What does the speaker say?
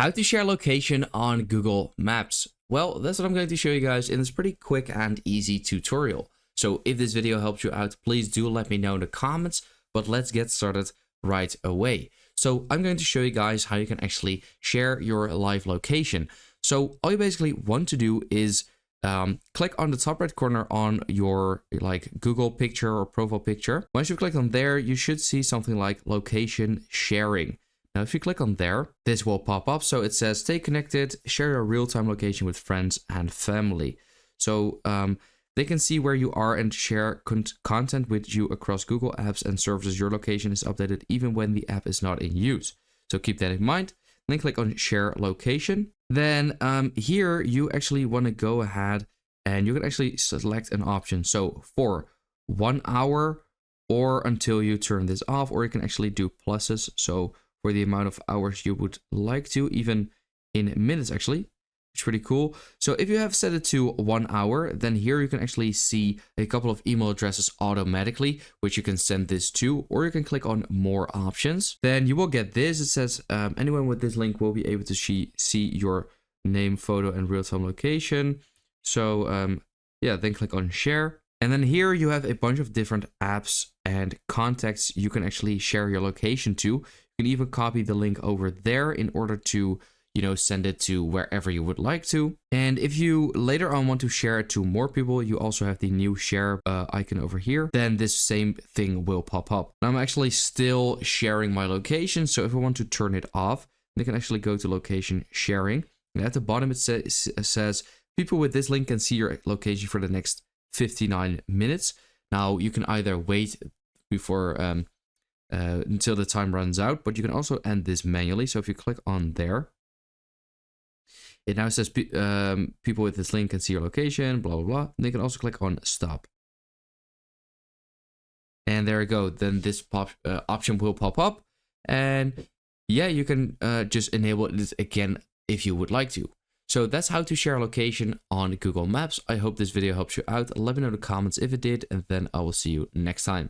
How to share location on Google Maps. Well, that's what I'm going to show you guys in this pretty quick and easy tutorial. So if this video helped you out, please do let me know in the comments, but let's get started right away. So I'm going to show you guys how you can actually share your live location. So all you basically want to do is click on the top right corner on your Google picture or profile picture. Once you click on there, you should see something like location sharing. Now, if you click on there, this will pop up. So it says, stay connected, share your real-time location with friends and family. So they can see where you are and share content with you across Google apps and services. Your location is updated even when the app is not in use. So keep that in mind. Then click on share location. Then here you actually want to go ahead and you can actually select an option. So for 1 hour or until you turn this off, or you can actually do pluses. So for the amount of hours you would like to, even in minutes actually, which is pretty cool. So if you have set it to 1 hour, then here you can actually see a couple of email addresses automatically, which you can send this to, or you can click on more options. Then you will get this. It says anyone with this link will be able to see your name, photo, and real-time location. So yeah, then click on share. And then here you have a bunch of different apps and contacts you can actually share your location to. You can even copy the link over there in order to, send it to wherever you would like to. And if you later on want to share it to more people, you also have the new share icon over here. Then this same thing will pop up. Now I'm actually still sharing my location. So if I want to turn it off, they can actually go to location sharing. And at the bottom, it says people with this link can see your location for the next 59 minutes. Now you can either wait before until the time runs out, but you can also end this manually. So if you click on there, it now says people with this link can see your location, blah, blah, blah. And they can also click on stop. And there you go. Then this option will pop up. And yeah, you can just enable it again if you would like to. So that's how to share location on Google Maps. I hope this video helps you out. Let me know in the comments if it did, and then I will see you next time.